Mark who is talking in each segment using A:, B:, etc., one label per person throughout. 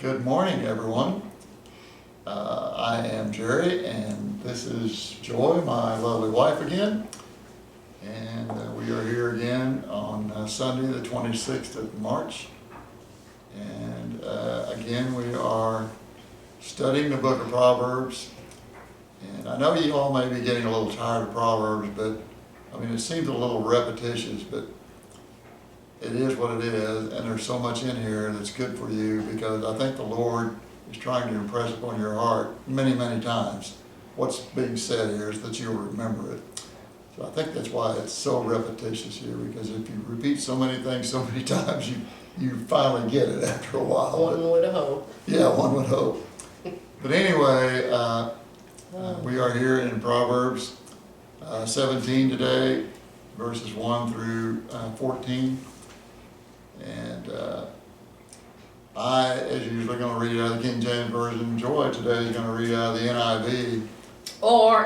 A: Good morning, everyone. I am Jerry, and this is Joy, my lovely wife again. And we are here again on Sunday, the 26th of March. And again, we are studying the book of Proverbs. And I know you all may be getting a little tired of Proverbs, but I mean, it seems a little repetitious, but it is what it is, and there's so much in here that's good for you, because I think the Lord is trying to impress upon your heart many, many times. What's being said here is that you'll remember it. So I think that's why it's so repetitious here, because if you repeat so many things so many times, you finally get it after a while.
B: One would hope.
A: Yeah, one would hope. But anyway, we are here in Proverbs 17 today, verses 1 through 14. And I, as usual, going to read out of the King James Version. Joy today is going to read out of the NIV.
B: Or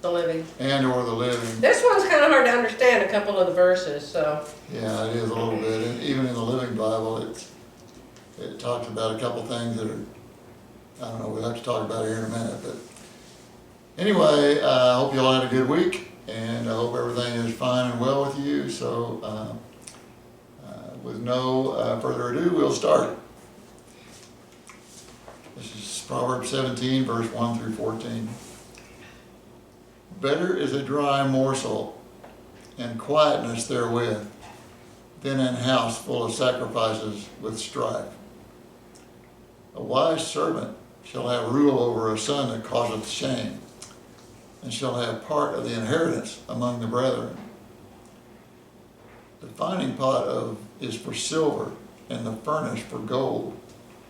B: the Living.
A: And/or the Living.
B: This one's kind of hard to understand, a couple of the verses, so.
A: Yeah, it is a little bit. And even in the Living Bible, it talks about a couple things that are, I don't know, we'll have to talk about it here in a minute. But anyway, I hope you all had a good week, and I hope everything is fine and well with you. So, with no further ado, we'll start. This is Proverbs 17, verse 1 through 14. Better is a dry morsel, and quietness therewith, than an house full of sacrifices with strife. A wise servant shall have rule over a son that causeth shame, and shall have part of the inheritance among the brethren. The finding pot is for silver, and the furnace for gold,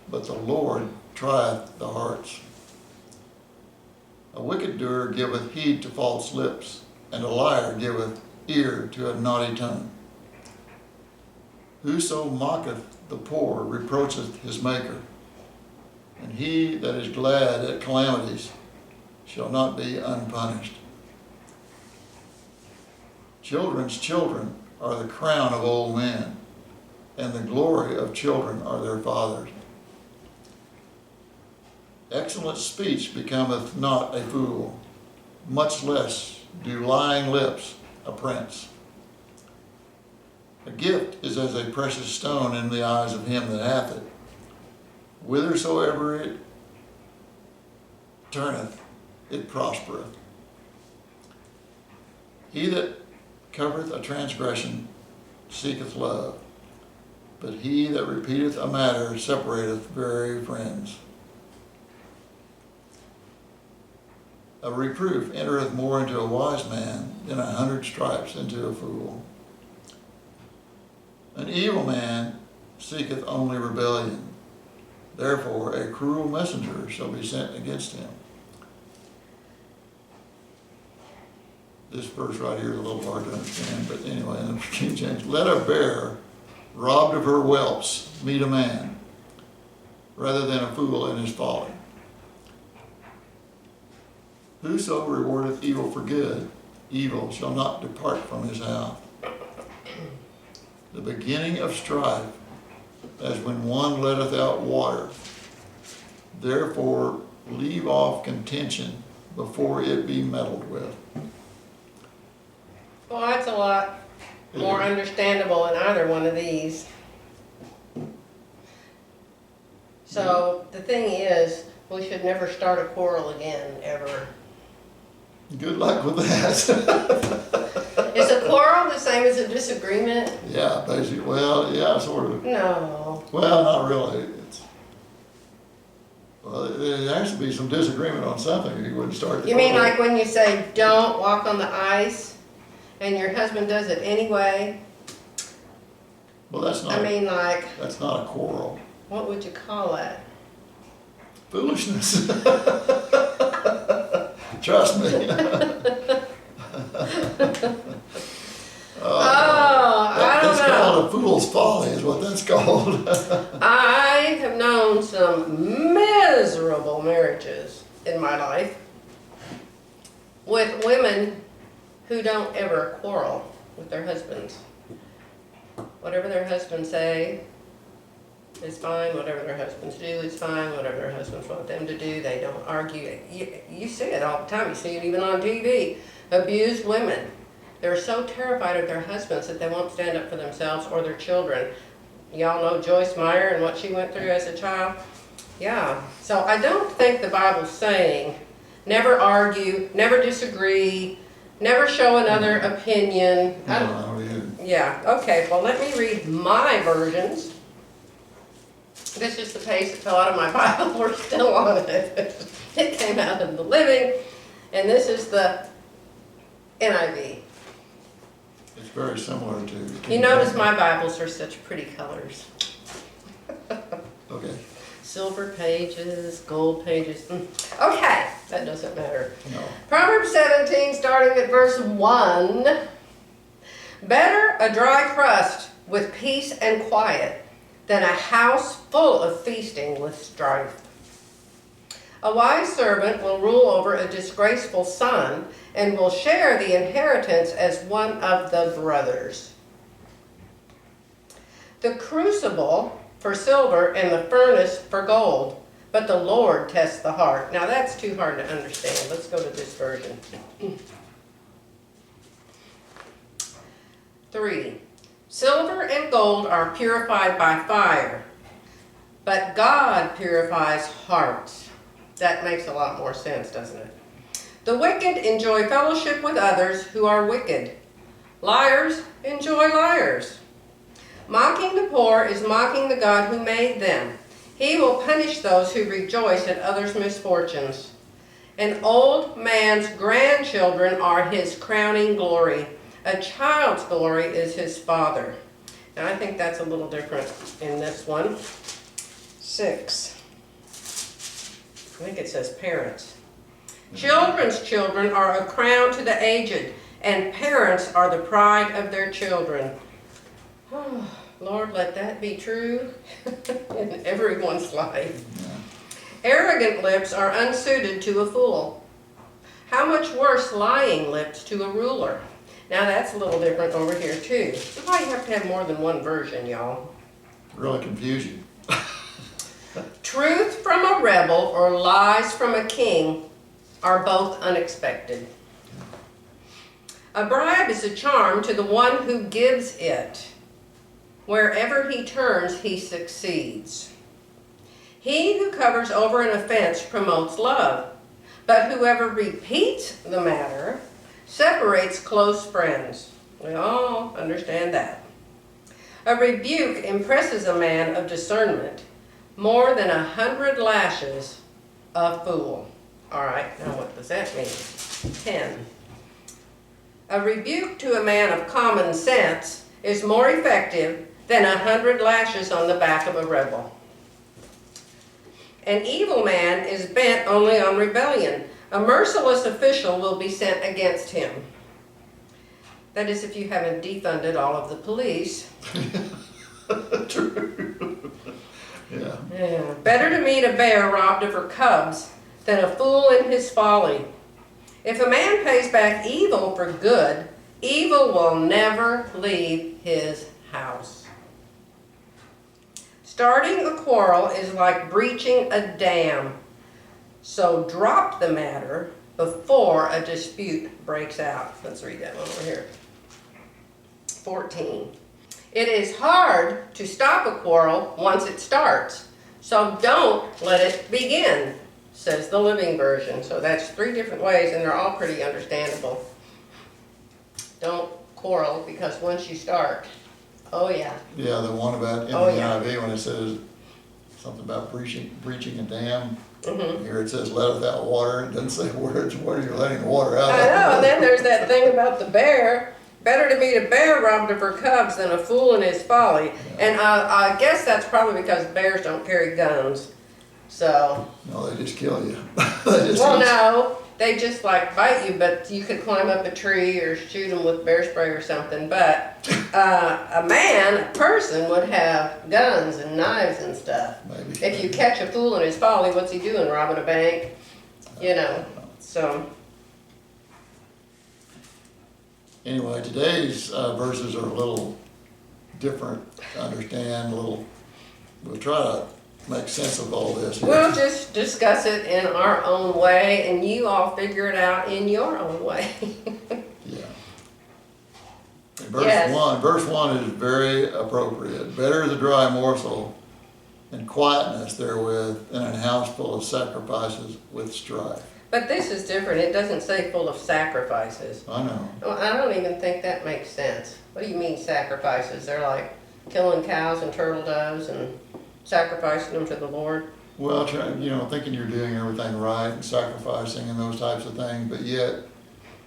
A: but the Lord trieth the hearts. A wicked doer giveth heed to false lips, and a liar giveth ear to a naughty tongue. Whoso mocketh the poor reproacheth his Maker, and he that is glad at calamities shall not be unpunished. Children's children are the crown of old men, and the glory of children are their fathers. Excellent speech becometh not a fool, much less do lying lips a prince. A gift is as a precious stone in the eyes of him that hath it. Whithersoever it turneth, it prospereth. He that covereth a transgression seeketh love, but he that repeateth a matter separateth very friends. A reproof entereth more into a wise man than 100 stripes into a fool. An evil man seeketh only rebellion, therefore a cruel messenger shall be sent against him. This verse right here is a little hard to understand, but anyway, in the King James, let a bear robbed of her whelps meet a man, rather than a fool in his folly. Whoso rewardeth evil for good, evil shall not depart from his house. The beginning of strife, as when one letteth out water. Therefore leave off contention before it be meddled with.
B: Well, that's a lot more understandable in either one of these. So the thing is, we should never start a quarrel again, ever.
A: Good luck with that.
B: Is a quarrel the same as a disagreement?
A: Yeah, basically. Well, yeah, sort of.
B: No.
A: Well, not really. There has to be some disagreement on something, or you wouldn't start the
B: You mean
A: quarrel.
B: like when you say, don't walk on the ice, and your husband does it anyway?
A: Well, that's not.
B: I mean, like,
A: That's not a quarrel.
B: what would you call it?
A: Foolishness. Trust me.
B: I don't
A: That's
B: know.
A: called a fool's folly, is what that's called.
B: I have known some miserable marriages in my life with women who don't ever quarrel with their husbands. Whatever their husbands say, is fine, whatever their husbands do is fine, whatever their husbands want them to do, they don't argue. You see it all the time, you see it even on TV. Abused women, they're so terrified of their husbands that they won't stand up for themselves or their children. Y'all know Joyce Meyer and what she went through as a child? Yeah, so I don't think the Bible's saying never argue, never disagree, never show another opinion.
A: No, I don't either.
B: Yeah, okay, well let me read my versions. This is the page that fell out of my Bible, we're still on it. It came out of the Living, and this is the NIV.
A: It's very similar to.
B: You notice my Bibles are such pretty colors.
A: Okay.
B: Silver pages, gold pages. Okay, that doesn't matter.
A: No.
B: Proverbs 17, starting at verse 1. Better a dry crust with peace and quiet than a house full of feasting with strife. A wise servant will rule over a disgraceful son and will share the inheritance as one of the brothers. The crucible for silver and the furnace for gold, but the Lord tests the heart. Now that's too hard to understand. Let's go to this version. 3. Silver and gold are purified by fire, but God purifies hearts. That makes a lot more sense, doesn't it? The wicked enjoy fellowship with others who are wicked. Liars enjoy liars. Mocking the poor is mocking the God who made them. He will punish those who rejoice at others' misfortunes. An old man's grandchildren are his crowning glory. A child's glory is his father. And I think that's a little different in this one. 6. I think it says parents. Children's children are a crown to the aged, and parents are the pride of their children. Oh, Lord, let that be true in everyone's life. Arrogant lips are unsuited to a fool. How much worse lying lips to a ruler. Now that's a little different over here too. That's why you have to have more than one version, y'all.
A: Really confuse you.
B: Truth from a rebel or lies from a king are both unexpected. A bribe is a charm to the one who gives it. Wherever he turns, he succeeds. He who covers over an offense promotes love, but whoever repeats the matter separates close friends. We all understand that. A rebuke impresses a man of discernment more than 100 lashes a fool. All right, now what does that mean? 10. A rebuke to a man of common sense is more effective than 100 lashes on the back of a rebel. An evil man is bent only on rebellion. A merciless official will be sent against him. That is if you haven't defunded all of the police.
A: True. Yeah.
B: Yeah. Better to meet a bear robbed of her cubs than a fool in his folly. If a man pays back evil for good, evil will never leave his house. Starting a quarrel is like breaching a dam. So drop the matter before a dispute breaks out. Let's read that one over here. 14. It is hard to stop a quarrel once it starts, so don't let it begin, says the Living Version. So that's 3 different ways, and they're all pretty understandable. Don't quarrel, because once you start, oh yeah.
A: Yeah, the one about in
B: Oh,
A: the
B: yeah.
A: NIV when it says something about breaching a dam.
B: Mm-hmm.
A: Here it says let without water. It doesn't say where you're letting the water out.
B: I know, and then there's that thing about the bear. Better to meet a bear robbed of her cubs than a fool in his folly. And I guess that's probably because bears don't carry guns. So.
A: No, they just kill you. They just
B: Well,
A: eat.
B: no, they just like bite you, but you could climb up a tree or shoot them with bear spray or something. But a person would have guns and knives and stuff.
A: Maybe.
B: If you catch a fool in his folly, what's he doing? Robbing a bank? You know, so.
A: Anyway, today's verses are a little different to understand, a little, we'll try to make sense of all this here.
B: We'll just discuss it in our own way, and you all figure it out in your own way.
A: Yeah. And
B: Yes.
A: verse 1 is very appropriate. Better is a dry morsel and quietness therewith than a house full of sacrifices with strife.
B: But this is different. It doesn't say full of sacrifices.
A: I know.
B: Well, I don't even think that makes sense. What do you mean sacrifices? They're like killing cows and turtle doves and sacrificing them to the Lord?
A: Well, thinking you're doing everything right and sacrificing and those types of things, but yet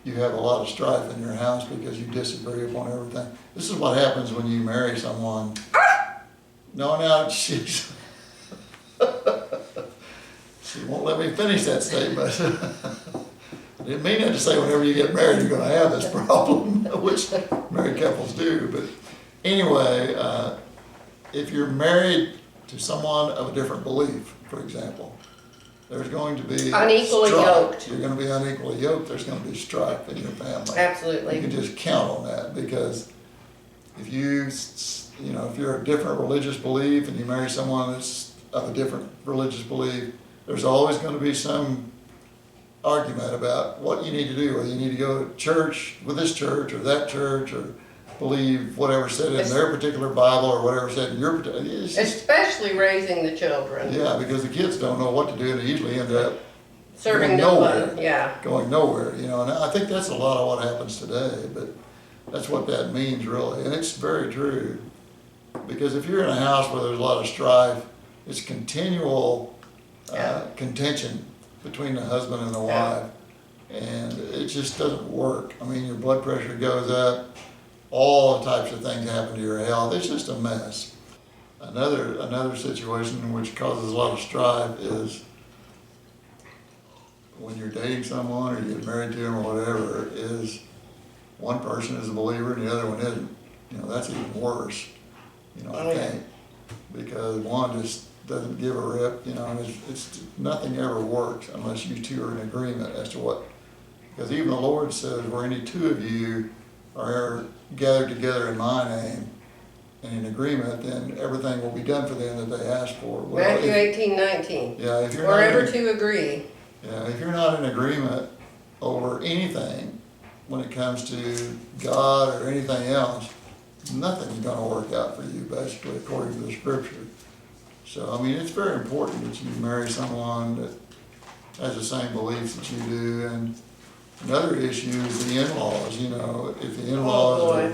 A: you have a lot of strife in your house because you disagree upon everything. This is what happens when you marry someone. No, she's... She won't let me finish that statement. I didn't mean that to say whenever you get married you're going to have this problem, which married couples do. But anyway, if you're married to someone of a different belief, for example, there's going to be
B: unequally
A: strife.
B: yoked.
A: You're going to be unequally yoked. There's going to be strife in your family.
B: Absolutely.
A: You can just count on that, because if if you're a different religious belief and you marry someone that's of a different religious belief, there's always going to be some argument about what you need to do, whether you need to go to church with this church or that church, or believe whatever said in their particular Bible or whatever said in your particular.
B: Especially raising the children.
A: Yeah, because the kids don't know what to do and they usually end up
B: Serving
A: going
B: no
A: nowhere.
B: one. Yeah.
A: Going nowhere, and I think that's a lot of what happens today, but that's what that means really, and it's very true. Because if you're in a house where there's a lot of strife, it's continual contention between the husband and the wife, and it just doesn't work. I mean, your blood pressure goes up, all types of things happen to your health. It's just a mess. Another situation which causes a lot of strife is when you're dating someone or you get married to them or whatever, is one person is a believer and the other one isn't. That's even worse. I think, because one just doesn't give a rip. It's nothing ever works unless you two are in agreement as to what. Because even the Lord says, where any two of you are gathered together in my name and in agreement, then everything will be done for them that they ask for. Well,
B: Matthew 18:19.
A: Yeah, if you're
B: Wherever
A: not
B: two agree.
A: Yeah, if you're not in agreement over anything when it comes to God or anything else, nothing's going to work out for you, basically, according to the Scripture. So, it's very important that you marry someone that has the same beliefs that you do. And another issue is the in-laws. If the in-laws are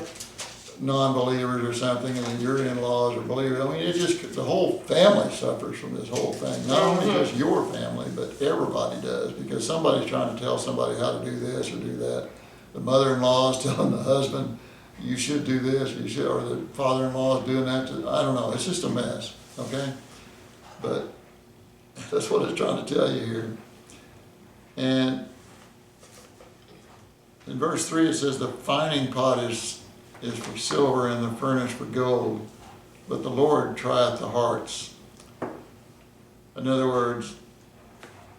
A: non-believers or something, and then your in-laws are believers, it's just the whole family suffers from this whole thing. Not only just your family, but everybody does, because somebody's trying to tell somebody how to do this or do that. The mother-in-law is telling the husband, you should do this, or the father-in-law is doing that. I don't know. It's just a mess, okay? But that's what it's trying to tell you here. And in verse 3 it says, the fining pot is for silver and the furnace for gold, but the Lord trieth the hearts. In other words,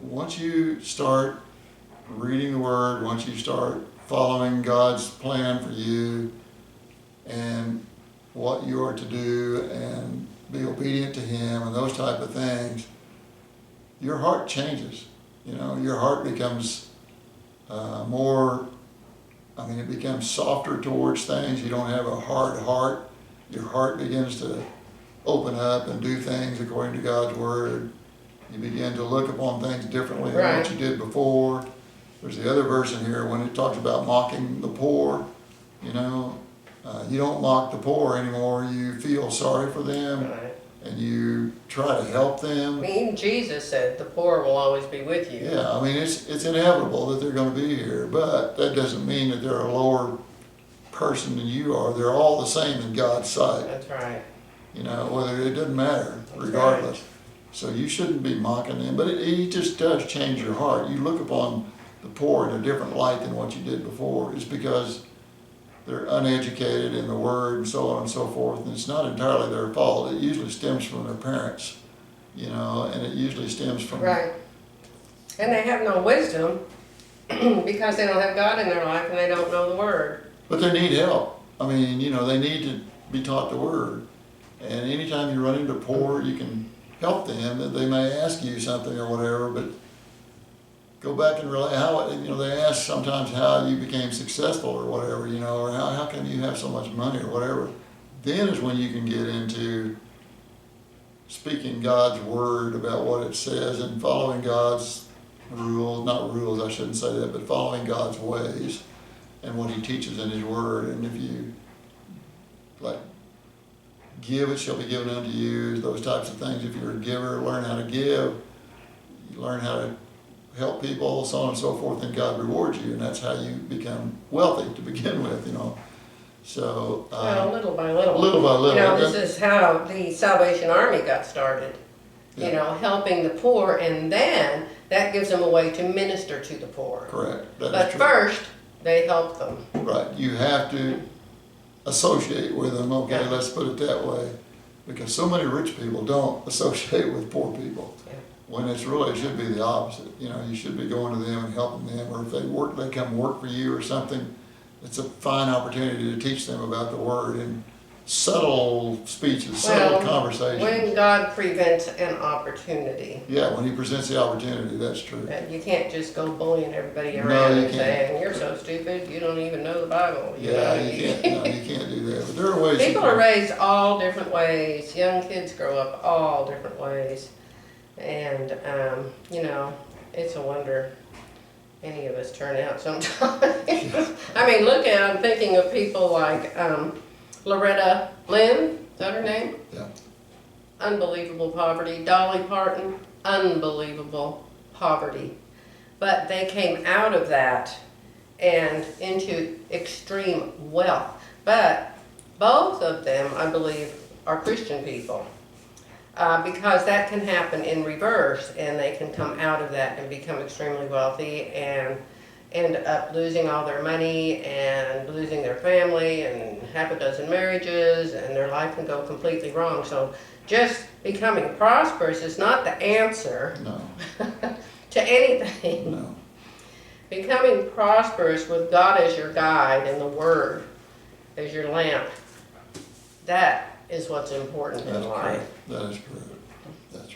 A: once you start reading the Word, once you start following God's plan for you and what you are to do and be obedient to Him and those type of things, your heart changes. Your heart becomes it becomes softer towards things. You don't have a hard heart. Your heart begins to open up and do things according to God's Word. You begin to look upon things differently than what you did before. There's the other verse in here when it talks about mocking the poor. You don't mock the poor anymore. You feel sorry for them, and you try to help them.
B: Even Jesus said the poor will always be with you.
A: Yeah, it's inevitable that they're going to be here, but that doesn't mean that they're a lower person than you are. They're all the same in God's sight.
B: That's right.
A: Whether it doesn't matter, regardless. So you shouldn't be mocking them, but it just does change your heart. You look upon the poor in a different light than what you did before. It's because they're uneducated in the Word and so on and so forth, and it's not entirely their fault. It usually stems from their parents, and it usually stems from...
B: Right. And they have no wisdom because they don't have God in their life and they don't know the Word.
A: But they need help. They need to be taught the Word. And anytime you run into poor, you can help them, that they may ask you something or whatever, but go back and realize how, they ask sometimes how you became successful or whatever, or how come you have so much money or whatever. Then is when you can get into speaking God's word about what it says and following God's not rules, I shouldn't say that, but following God's ways and what he teaches in his word. And if you, like, give, it shall be given unto you, those types of things. If you're a giver, learn how to give, you learn how to help people, so on and so forth, and God rewards you, and that's how you become wealthy to begin with, So,
B: Well, little by little.
A: little by little.
B: This is how the Salvation Army got started.
A: Yeah.
B: Helping the poor, and then that gives them a way to minister to the poor.
A: Correct. That
B: But
A: is true.
B: first, they help them.
A: Right. You have to associate with them, okay,
B: Yeah.
A: let's put it that way. Because so many rich people don't associate with poor people.
B: Yeah.
A: When it should be the opposite. You should be going to them and helping them, or if they come work for you or something, it's a fine opportunity to teach them about the word in subtle speeches, subtle conversations.
B: When God presents an opportunity.
A: Yeah, when he presents the opportunity, that's true.
B: And you can't just go bullying everybody
A: No,
B: around
A: you
B: and
A: can't.
B: saying, you're so stupid, you don't even know the Bible.
A: Yeah, you can't. No, you can't do that. But there are ways.
B: People are raised all different ways. Young kids grow up all different ways. And, it's a wonder any of us turn out sometimes. I mean, I'm thinking of people like Loretta Lynn, is that her name?
A: Yeah.
B: Unbelievable poverty. Dolly Parton, unbelievable poverty. But they came out of that and into extreme wealth. But both of them, I believe, are Christian people. Because that can happen in reverse, and they can come out of that and become extremely wealthy and end up losing all their money and losing their family and half a dozen marriages, and their life can go completely wrong. So just becoming prosperous is not the answer
A: No.
B: to anything.
A: No.
B: Becoming prosperous with God as your guide and the Word as your lamp, that is what's important
A: That's
B: in life.
A: correct. That is correct. That's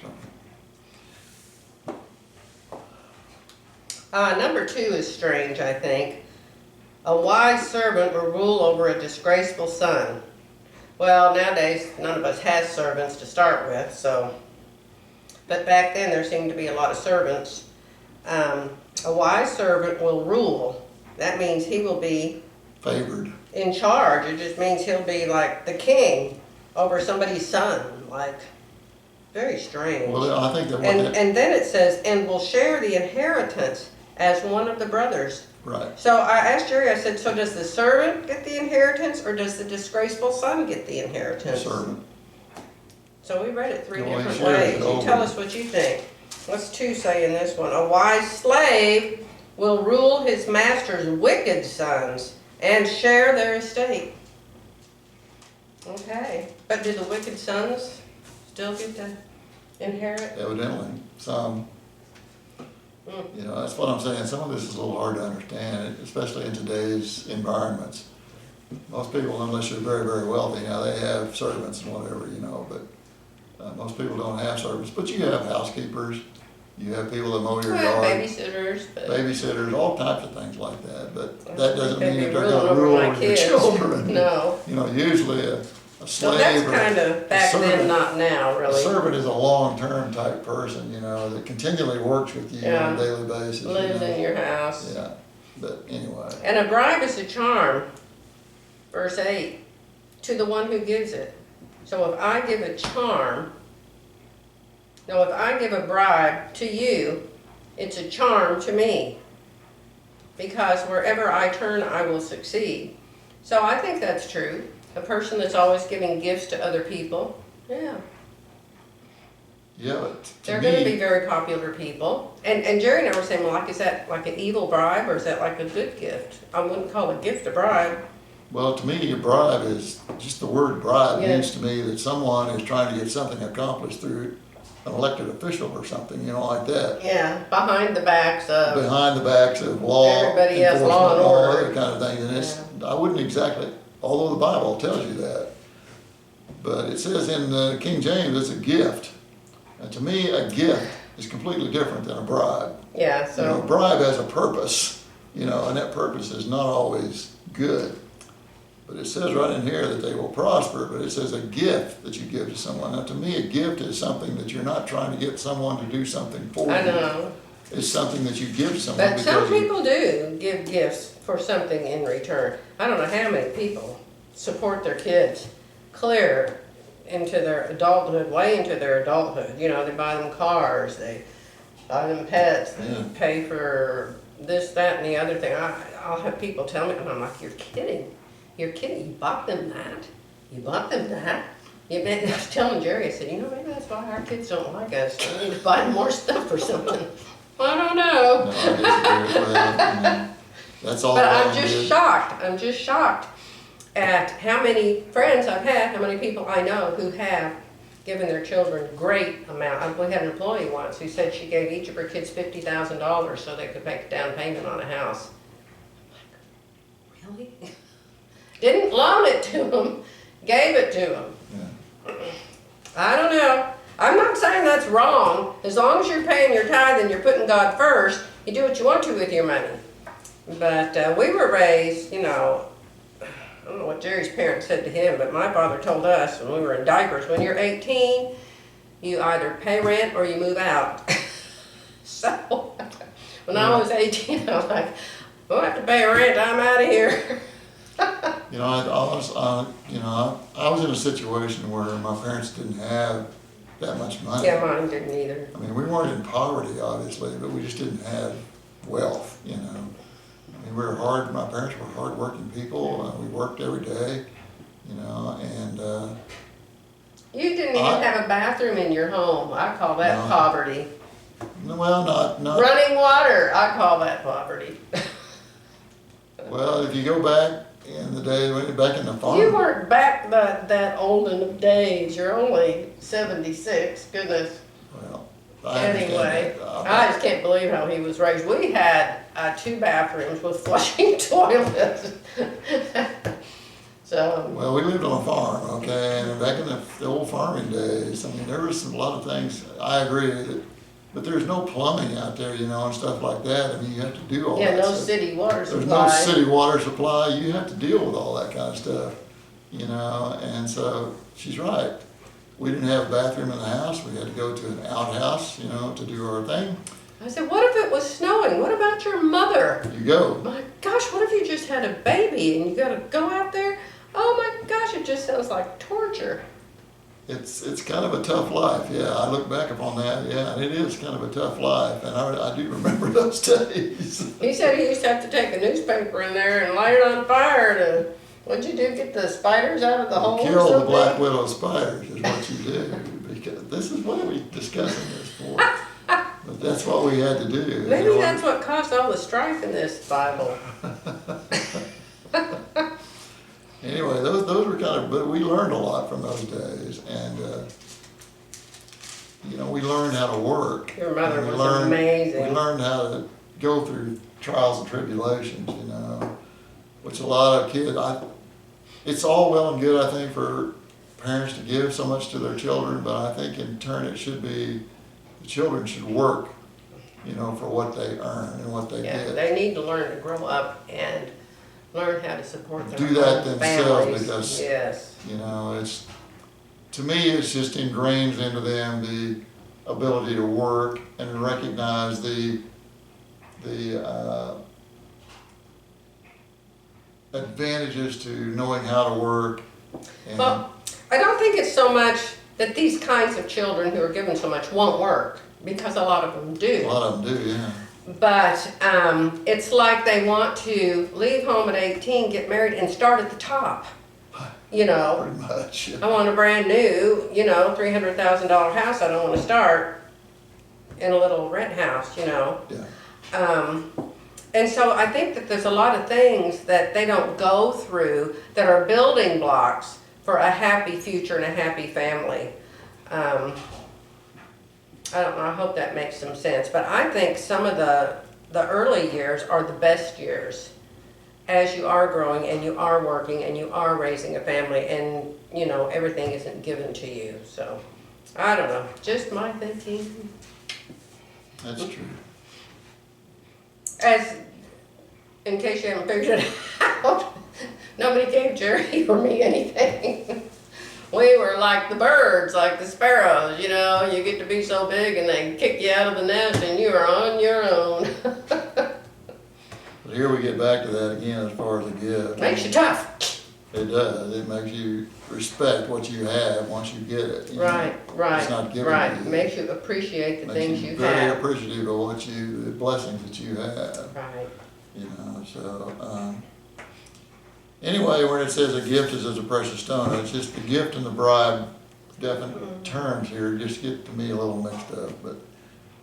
A: right.
B: Number 2 is strange, I think. A wise servant will rule over a disgraceful son. Well, nowadays, none of us has servants to start with, but back then there seemed to be a lot of servants. A wise servant will rule. That means he will be
A: Favored.
B: in charge. It just means he'll be like the king over somebody's son. Like, very strange.
A: Well, I think that
B: And then it says, and will share the inheritance as one of the brothers.
A: right.
B: So I asked Jerry, I said, so does the servant get the inheritance, or does the disgraceful son get the inheritance?
A: Servant.
B: So we read it 3
A: Well, he
B: different
A: shares
B: ways.
A: it
B: You
A: over.
B: tell us what you think. What's 2 say in this one? A wise slave will rule his master's wicked sons and share their estate. Okay, but do the wicked sons still get to inherit?
A: Evidently, some. That's what I'm saying. Some of this is a little hard to understand, especially in today's environments. Most people, unless you're very, very wealthy, now they have servants and whatever, but most people don't have servants. But you have housekeepers, you have people that mow your
B: Well,
A: yard,
B: babysitters, but
A: babysitters, all types of things like that. But that doesn't
B: they'd
A: mean
B: be
A: that they're
B: ruling
A: going to rule
B: my
A: over your
B: kids.
A: children.
B: No.
A: Usually a
B: So
A: slave
B: that's
A: or
B: kind of back then,
A: servant.
B: not now,
A: A
B: really.
A: servant is a long-term type person, that continually works with you on a daily basis.
B: Lives in your house.
A: Yeah, but anyway,
B: And a bribe is a charm, verse 8, to the one who gives it. So if I give a bribe to you, it's a charm to me. Because wherever I turn, I will succeed. So I think that's true. A person that's always giving gifts to other people, yeah.
A: yeah, but to
B: They're going to be
A: me,
B: very popular people. And Jerry and I were saying, well, is that like an evil bribe, or is that like a good gift? I wouldn't call a gift a bribe.
A: well, to me, a bribe is, just the word bribe
B: Yeah.
A: means to me that someone is trying to get something accomplished through an elected official or something, like that.
B: Yeah, behind the backs of,
A: Behind the backs of law
B: Everybody else,
A: enforcement,
B: law and
A: all
B: order.
A: other kind of things. And I wouldn't exactly, although the Bible tells you that, But it says in King James, it's a gift. And to me, a gift is completely different than a bribe.
B: Yeah,
A: You know, a
B: so,
A: bribe has a purpose, you know, and that purpose is not always good. But it says right in here that they will prosper, but it says a gift that you give to someone. Now, to me, a gift is something that you're not trying to get someone to do something for you.
B: I know.
A: It's something that you give to someone
B: But some
A: because you,
B: people do give gifts for something in return. I don't know how many people support their kids clear into their adulthood, way into their adulthood. You know, they buy them cars, they buy them pets, they
A: Yeah.
B: pay for this, that, and the other thing. I'll have people tell me, and I'm like, you're kidding. You're kidding. You bought them that? You bought them that? I was telling Jerry, I said, you know, maybe that's why our kids don't like us. We need to buy them more stuff or something. I don't know.
A: no, I guess well, that's all.
B: But
A: well
B: I'm
A: and
B: just
A: good.
B: shocked. I'm just shocked at how many friends I've had, how many people I know who have given their children great amount. We had an employee once who said she gave each of her kids $50,000 so they could make a down payment on a house. I'm like, really? Didn't loan it to them, gave it to them.
A: Yeah.
B: I don't know. I'm not saying that's wrong. As long as you're paying your tithe and you're putting God first, you do what you want to with your money. But we were raised, you know, I don't know what Jerry's parents said to him, but my father told us when we were in diapers, when you're 18, you either pay rent or you move out. So when I was 18, I was like, we'll have to pay rent, I'm out of here.
A: You know, I was in a situation where my parents didn't have that much money.
B: Yeah, mine didn't either.
A: I mean, we weren't in poverty, obviously, but we just didn't have wealth, you know. I mean, my parents were hardworking people. We worked every day, you know, and
B: You didn't even have a bathroom in your home. I call that
A: No.
B: poverty.
A: well, not
B: Running water, I call that poverty.
A: well. If you go back in the day, back in the farm.
B: You weren't back that old in the days. You're only 76. Goodness.
A: Well, I understand
B: Anyway,
A: that.
B: I just can't believe how he was raised. We had 2 bathrooms with flushing toilets. So,
A: Well, we lived on a farm, okay, and back in the old farming days, I mean, there was a lot of things, I agree with it, but there's no plumbing out there, you know, and stuff like that. I mean, you have to do all
B: yeah,
A: that
B: no
A: stuff.
B: city water
A: There's
B: supply.
A: no city water supply, you have to deal with all that kind of stuff, you know, and so she's right. We didn't have a bathroom in the house, we had to go to an outhouse, you know, to do our thing.
B: I said, what if it was snowing? What about your mother?
A: You go.
B: My gosh, what if you just had a baby and you gotta go out there? Oh my gosh, it just sounds like torture.
A: It's kind of a tough life, yeah, I look back upon that, yeah, and it is kind of a tough life, and I do remember those days.
B: He said he used to have to take a newspaper in there and light it on fire to, what'd you do, get the spiders out of the hole or
A: Kill the
B: something?
A: black widow spiders is what you do, because this is what are we discussing this for? But that's what we had to do.
B: Maybe
A: you know.
B: that's what caused all the strife in this Bible.
A: Anyway, those were kind of, but we learned a lot from those days, and, you know, we learned how to work.
B: Your mother
A: And we
B: was
A: learned-
B: amazing.
A: We learned how to go through trials and tribulations, you know, which a lot of kids, it's all well and good, I think, for parents to give so much to their children, but I think in turn it should be, the children should work, you know, for what they earn and what they
B: Yeah,
A: get.
B: they need to learn to grow up and learn how to support their
A: Do that
B: own
A: themselves
B: families.
A: because-
B: Yes.
A: You know, to me, it's just ingrained into them the ability to work and recognize the advantages to knowing how to work. And
B: Well, I don't think it's so much that these kinds of children who are given so much won't work, because a lot of them
A: a
B: do.
A: lot of them do, yeah.
B: But it's like they want to leave home at 18, get married, and start at the top. You know,
A: Pretty much.
B: I want a brand new, you know, $300,000 house. I don't want to start in a little rent house, you know.
A: Yeah.
B: And so I think that there's a lot of things that they don't go through that are building blocks for a happy future and a happy family. I don't know, I hope that makes some sense, but I think some of the early years are the best years. as you are growing and you are working and you are raising a family and, you know, everything isn't given to you. So, I don't know, just my thinking.
A: That's true.
B: As, in case you haven't figured it out, nobody gave Jerry or me anything. We were like the birds, like the sparrows, you know, you get to be so big and they kick you out of the nest and you are on your own.
A: But here we get back to that again as far as the gift.
B: Makes you tough.
A: It does. It makes you respect what you have once you get it. You know?
B: Right,
A: It's not given
B: right.
A: to you.
B: Makes you appreciate the
A: Makes
B: things
A: you
B: you
A: very
B: have.
A: appreciative of what the blessings that you have.
B: Right.
A: You know, so, anyway, when it says a gift is as a precious stone, it's just the gift and the bribe, definite terms here, just get to me a little mixed up, but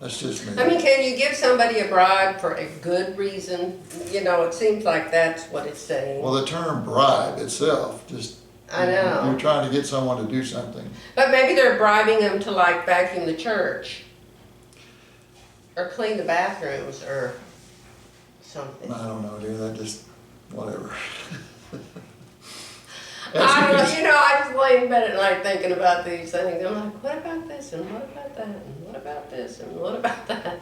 A: that's just me.
B: I mean, can you give somebody a bribe for a good reason? You know, it seems like that's what it's saying.
A: Well, the term bribe itself, just,
B: I know.
A: you're trying to get someone to do something.
B: But maybe they're bribing them to like vacuum the church or clean the bathrooms or something.
A: I don't know, dude, that just, whatever.
B: I don't know, you know, I just lay in bed at night thinking about these things. I'm like, what about this and what about that and what about this and what about that?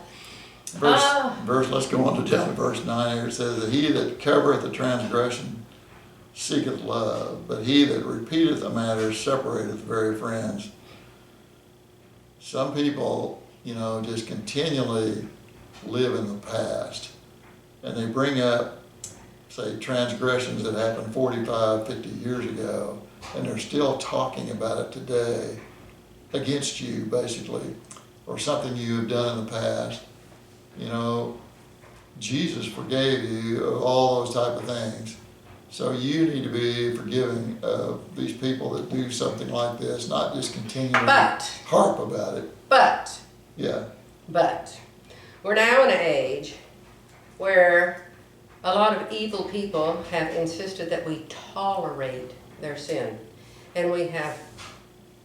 A: Verse, let's go on down to verse 9 here. It says that he that covereth the transgression seeketh love, but he that repeateth the matter separateth very friends. Some people, you know, just continually live in the past, and they bring up, say, transgressions that happened 45, 50 years ago, and they're still talking about it today against you, basically, or something you have done in the past. You know, Jesus forgave you of all those type of things. So you need to be forgiving of these people that do something like this, not just continue to harp about it.
B: But we're now in an age where a lot of evil people have insisted that we tolerate their sin. And we have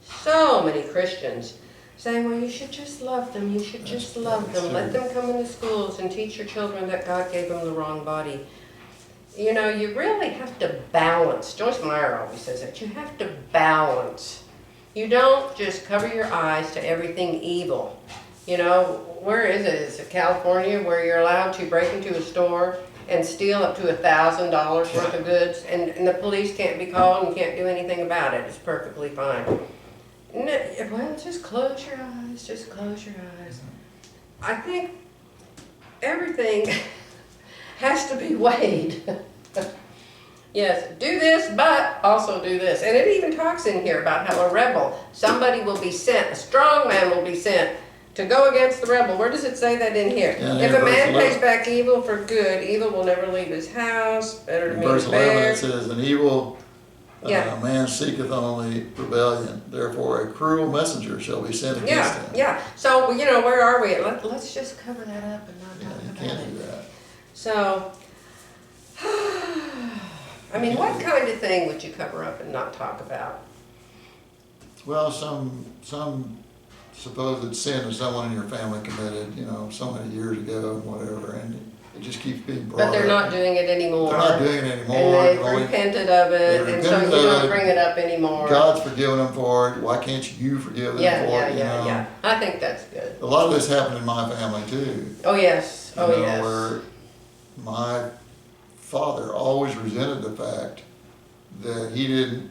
B: so many Christians saying, well, you should just love them, you should just love them. Let them come into schools and teach your children that God gave them the wrong body. You know, you really have to balance. Joyce Meyer always says that. You have to balance. You don't just cover your eyes to everything evil. You know, where is it? Is it California where you're allowed to break into a store and steal up to $1,000 worth of goods and the police can't be called and can't do anything about it? It's perfectly fine. Well, just close your eyes, just close your eyes. I think everything has to be weighed. Yes, do this, but also do this. And it even talks in here about how a rebel, somebody will be sent, a strong man will be sent to go against the rebel. Where does it say that in here?
A: Yeah,
B: if a man
A: verse
B: pays back evil for good, evil will never leave his house. Better to
A: In
B: be
A: verse 11
B: fair.
A: it says, an evil
B: Yeah.
A: man seeketh only rebellion. Therefore a cruel messenger shall be sent against him.
B: Yeah. So, you know, where are we? Let's just cover that up and not
A: Yeah,
B: talk
A: you
B: about
A: can't
B: it.
A: do that.
B: So, I mean, what kind of thing would you cover up and not talk about?
A: Well, some supposed sin that someone in your family committed, you know, so many years ago and whatever, and it just keeps being brought up.
B: But they're not doing it anymore.
A: They're not doing it anymore.
B: And they've repented of it, and so you don't bring it up anymore.
A: God's forgiven them for it. Why can't you forgive them for it?
B: Yeah. I think that's good.
A: A lot of this happened in my family too.
B: Oh, yes.
A: You
B: Oh,
A: know,
B: yes.
A: where my father always resented the fact that he didn't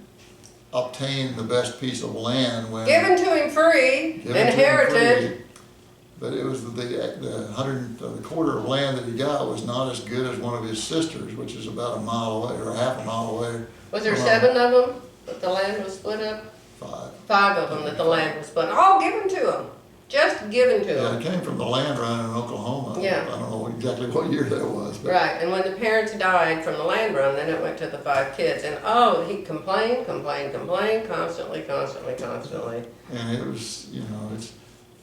A: obtain the best piece of land when
B: Given to him free,
A: given to him
B: inherited.
A: free. But it was the quarter of land that he got was not as good as one of his sisters, which is about a mile away or half a mile away.
B: Was there
A: from
B: 7 of them that the land was split up?
A: 5.
B: 5 of them that the land was split. All given to him. Just given to
A: Yeah,
B: him.
A: it came from the land run in Oklahoma.
B: Yeah.
A: I don't know exactly what year that was. But
B: Right, and when the parents died from the land run, then it went to the 5 kids. And he complained, constantly.
A: And it was, you know,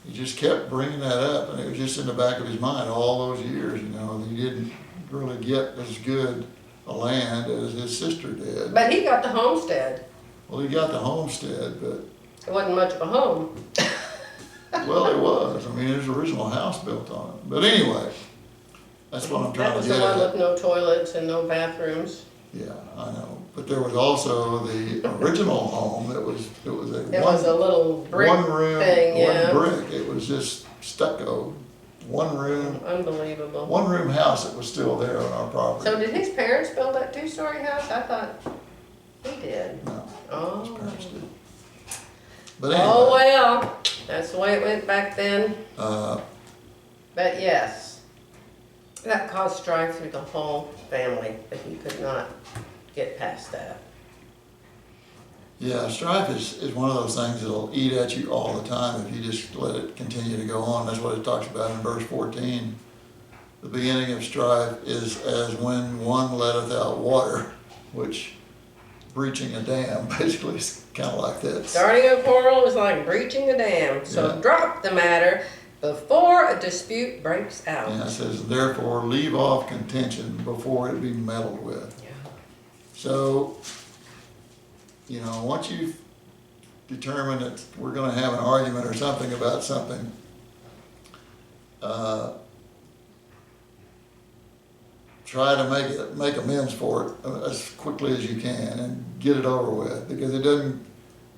A: he just kept bringing that up, and it was just in the back of his mind all those years, you know, he didn't really get as good a land as his sister did.
B: But he got the homestead.
A: Well, he got the homestead, but,
B: It wasn't much of a home.
A: well, it was. I mean, his original house built on it. But anyway, That's what I'm
B: That
A: trying to
B: was
A: get
B: the one
A: at.
B: with no toilets and no bathrooms.
A: Yeah, I know, but there was also the original home that was, it was a
B: It was a little brick
A: one room,
B: thing, yeah.
A: one brick, it was just stucco, one room house that was still there on our property.
B: So did his parents build that two-story house? I thought he did.
A: No,
B: Oh.
A: his parents did. But
B: Oh,
A: anyway,
B: well, that's the way it went back then. But yes, that caused strife through the whole family, but he could not get past that.
A: yeah, strife is one of those things that'll eat at you all the time if you just let it continue to go on. That's what it talks about in verse 14. The beginning of strife is as when one letteth out water, which breaching a dam basically is kind of like this.
B: Starting a quarrel is like breaching a dam, so
A: Yeah.
B: drop the matter before a dispute breaks out.
A: And it says, therefore leave off contention before it be meddled with.
B: Yeah.
A: So, you know, once you've determined that we're gonna have an argument or something about something, try to make amends for it as quickly as you can and get it over with, because it doesn't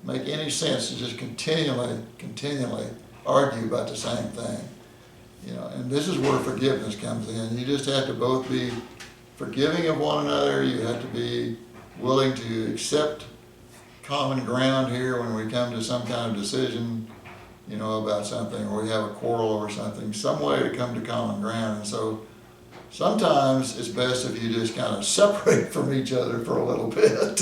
A: make any sense to just continually argue about the same thing. You know, and this is where forgiveness comes in. You just have to both be forgiving of one another. You have to be willing to accept common ground here when we come to some kind of decision, you know, about something, or we have a quarrel over something, some way to come to common ground. And so sometimes it's best if you just kind of separate from each other for a little bit,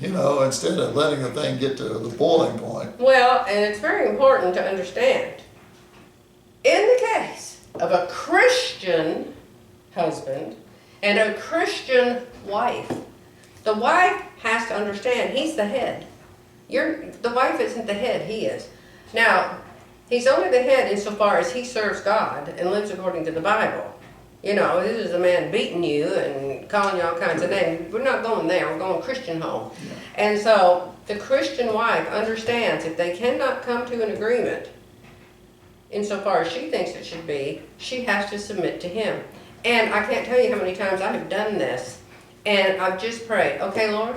A: you know, instead of letting the thing get to the boiling point.
B: Well, and it's very important to understand, in the case of a Christian husband and a Christian wife, the wife has to understand he's the head. The wife isn't the head, he is. Now, he's only the head insofar as he serves God and lives according to the Bible. You know, this is a man beating you and calling you all kinds of names. We're not going there, we're going Christian home.
A: Yeah.
B: And so the Christian wife understands if they cannot come to an agreement, insofar as she thinks it should be, she has to submit to him. And I can't tell you how many times I have done this, and I've just prayed, okay, Lord,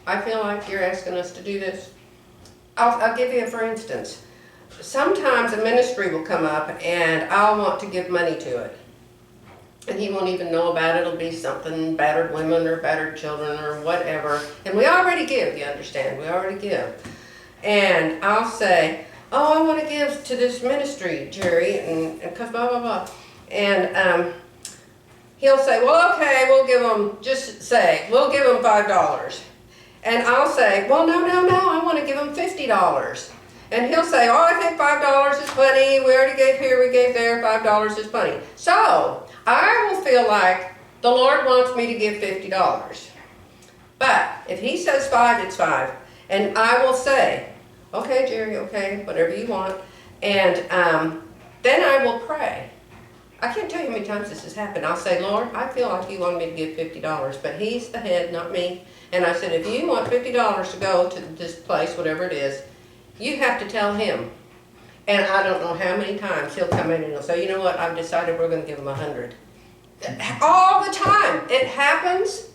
B: I feel like you're asking us to do this. I'll give you a for instance. Sometimes a ministry will come up and I'll want to give money to it. And he won't even know about it. It'll be something battered women or battered children or whatever. And we already give, you understand, we already give. And I'll say, oh, I want to give to this ministry, Jerry, and cause blah, blah, blah. And he'll say, well, okay, we'll give them, we'll give them $5. And I'll say, well, no, I want to give them $50. And he'll say, oh, I think $5 is plenty. We already gave here, we gave there, $5 is plenty. So I will feel like the Lord wants me to give $50. But if he says 5, it's 5. And I will say, okay, Jerry, okay, whatever you want. And then I will pray. I can't tell you how many times this has happened. I'll say, Lord, I feel like you want me to give $50, but he's the head, not me. And I said, if you want $50 to go to this place, whatever it is, you have to tell him. And I don't know how many times he'll come in and he'll say, you know what, I've decided we're going to give him 100. All the time. It happens,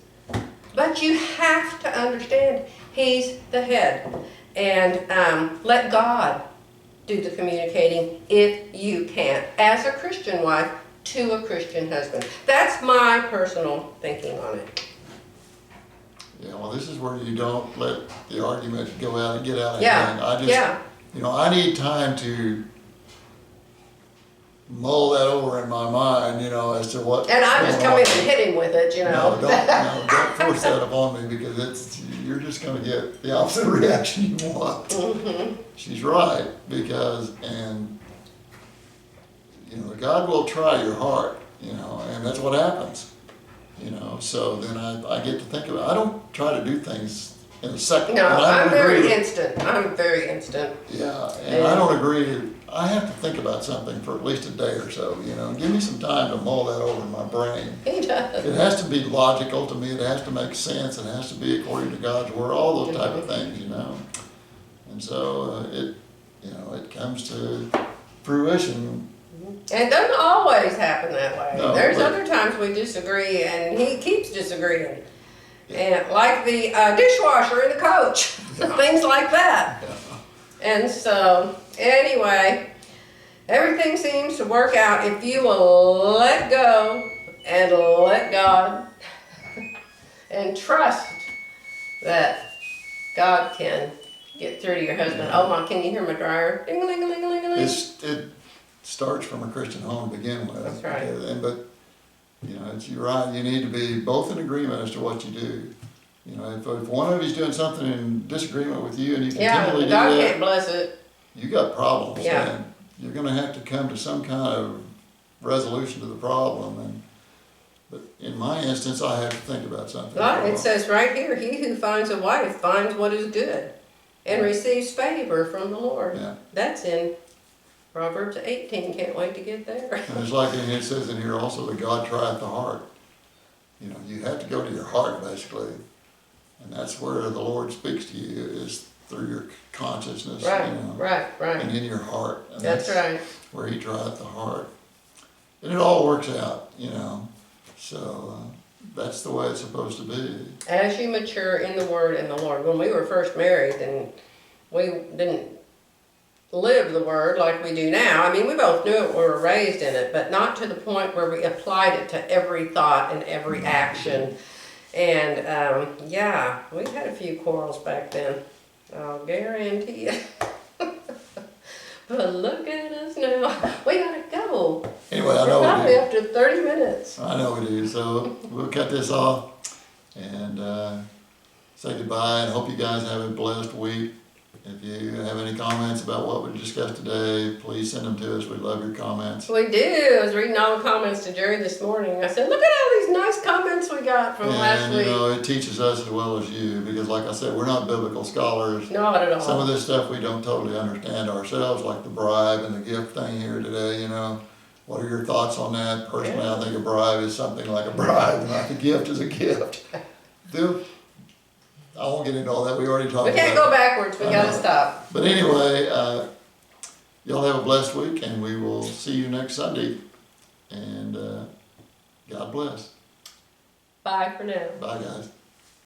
B: but you have to understand he's the head. And let God do the communicating if you can, as a Christian wife to a Christian husband. That's my personal thinking on it.
A: Yeah, well, this is where you don't let the argument go out and get out of
B: Yeah,
A: hand.
B: yeah.
A: You know, I need time to mull that over in my mind, you know, as to what.
B: And I just come in and hit him with it, you know.
A: Don't force that upon me, because you're just going to get the opposite reaction you want.
B: Mm-hmm.
A: She's right, because, you know, God will try your heart, you know, and that's what happens, you know. So then I get to think about it. I don't try to do things in a second.
B: No, I'm very
A: instant.
B: instant.
A: Yeah, and I don't agree. I have to think about something for at least a day or so, you know. Give me some time to mull that over in my brain.
B: He does.
A: It has to be logical to me. It has to make sense. It has to be according to God's word. All those type of things, you know. And so it comes to fruition
B: And it doesn't always happen that way.
A: No,
B: There's
A: but-
B: other times we disagree, and he keeps disagreeing. And like the dishwasher in the coach,
A: Yeah.
B: things like that.
A: Yeah.
B: And so, anyway, everything seems to work out if you will let go and let God and trust that God can get through to your husband. Oh my, can you hear my dryer? Ding-a-ling-a-ling-a-ling-a-ling.
A: It starts from a Christian home to begin with.
B: That's right.
A: But, you know, you're right, you need to be both in agreement as to what you do. You know, if one of you's doing something in disagreement with you and you
B: Yeah,
A: continually do
B: God
A: that,
B: can't bless it.
A: you got problems.
B: Yeah.
A: And you're gonna have to come to some kind of resolution to the problem. But in my instance, I have to think about something.
B: Right, it says right here, he who finds a wife finds what is good and receives favor from the Lord.
A: Yeah.
B: That's in Proverbs 18, can't wait to get there.
A: And it's like, and it says in here also that God trieth the heart. You know, you have to go to your heart basically. And that's where the Lord speaks to you, is through your consciousness,
B: Right,
A: you know,
B: right,
A: and
B: right.
A: in your heart. And
B: That's right.
A: where he trieth the heart. And it all works out, you know. So that's the way it's supposed to be.
B: As you mature in the Word and the Lord. When we were first married and we didn't live the Word like we do now, I mean, we both knew it, we were raised in it, but not to the point where we applied it to every thought and every action. And yeah, we had a few quarrels back then. I'll guarantee you. But look at us now. We gotta go.
A: Anyway, I
B: We're
A: know we
B: probably
A: do.
B: up to 30 minutes.
A: I know we do. So we'll cut this off and say goodbye and hope you guys have a blessed week. If you have any comments about what we discussed today, please send them to us. We love your comments.
B: We do. I was reading all the comments to Jerry this morning. I said, look at all these nice comments we got from last
A: And,
B: week.
A: you know, it teaches us as well as you, because like I said, we're not biblical scholars.
B: Not at all.
A: Some of this stuff we don't totally understand ourselves, like the bribe and the gift thing here today, you know. What are your thoughts on that? Personally, I think a bribe is something like a bribe, and like a gift is a gift. Dude, I won't get into all that, we already talked
B: We
A: about it.
B: can't go backwards. We
A: I
B: gotta
A: know.
B: stop.
A: But anyway, y'all have a blessed week, and we will see you next Sunday. And God bless.
B: Bye for now.
A: Bye, guys.